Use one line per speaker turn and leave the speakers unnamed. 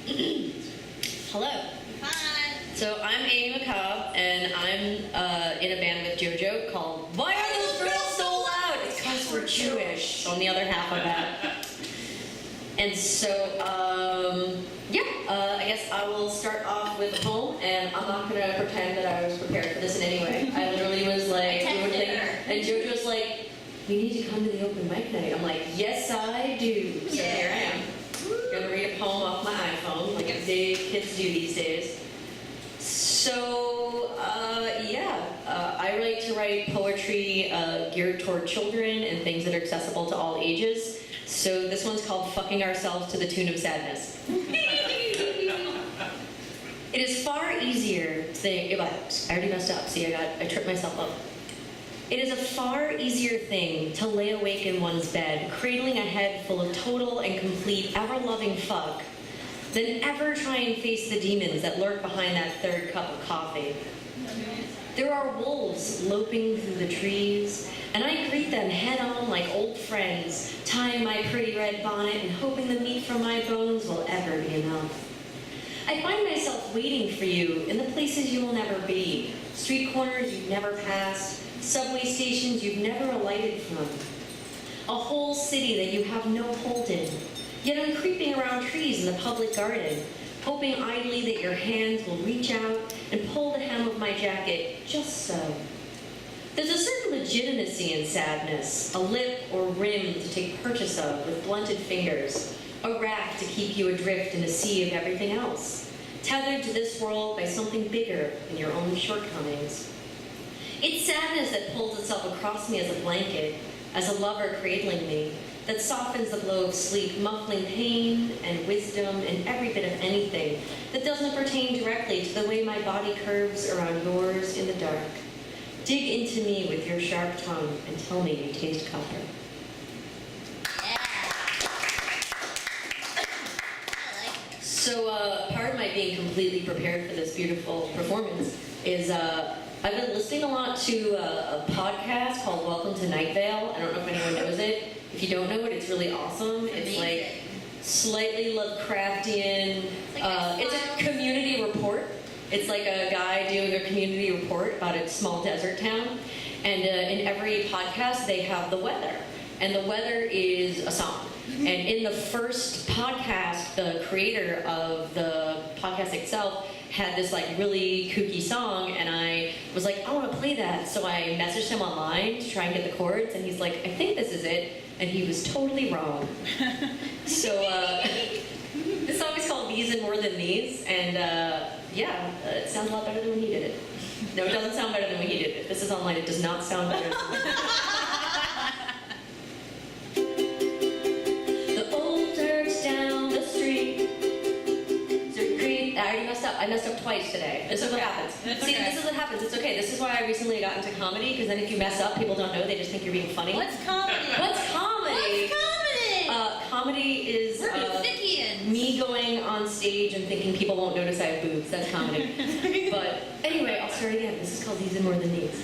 Hello.
Hi.
So I'm Amy Macabre, and I'm in a band with JoJo called Why Are Those Girls So Loud? It's because we're Jewish. On the other half of that. And so, I guess I will start off with a poem, and I'm not going to pretend that I was prepared for this in any way. I literally was like, and JoJo was like, you need to come to the open mic night. I'm like, yes, I do. So here I am. I'm going to read a poem off my iPhone, like kids do these days. So, I like to write poetry geared toward children and things that are accessible to all ages. So this one's called Fucking Ourselves to the Tune of Sadness. It is far easier to think, I already messed up, see, I tripped myself up. It is a far easier thing to lay awake in one's bed, cradling a head full of total and complete, ever-loving fuck, than ever try and face the demons that lurk behind that third cup of coffee. There are wolves loping through the trees, and I greet them head-on like old friends, tying my pretty red bonnet and hoping the meat from my bones will ever be enough. I find myself waiting for you in the places you will never be, street corners you've never passed, subway stations you've never alighted from, a whole city that you have no hold in. Yet I'm creeping around trees in the public garden, hoping idly that your hands will reach out and pull the hem of my jacket just so. There's a certain legitimacy in sadness, a lip or rim to take purchase of with blunted fingers, a raft to keep you adrift in a sea of everything else, tethered to this world by something bigger than your own shortcomings. It's sadness that pulls itself across me as a blanket, as a lover cradling me, that softens the blow of sleep, muffling pain and wisdom and every bit of anything that doesn't pertain directly to the way my body curves around yours in the dark. Dig into me with your sharp tongue and tell me you taste copper. So part of my being completely prepared for this beautiful performance is I've been listening a lot to a podcast called Welcome to Night Vale. I don't know if anyone knows it. If you don't know it, it's really awesome. It's like slightly Lovecraftian. It's a community report. It's like a guy doing a community report about a small desert town. And in every podcast, they have the weather. And the weather is a song. And in the first podcast, the creator of the podcast itself had this like really kooky song, and I was like, I want to play that. So I messaged him online to try and get the chords, and he's like, I think this is it. And he was totally wrong. So this song is called These and More Than These, and it sounds a lot better than when he did it. No, it doesn't sound better than when he did it. This is online. It does not sound better than when he did it. I messed up twice today. This is what happens. See, this is what happens. It's okay. This is why I recently got into comedy, because then if you mess up, people don't know. They just think you're being funny.
What's comedy?
What's comedy?
What's comedy?
Comedy is me going on stage and thinking people won't notice I have boobs. That's comedy. But anyway, I'll start again. This is called These and More Than These.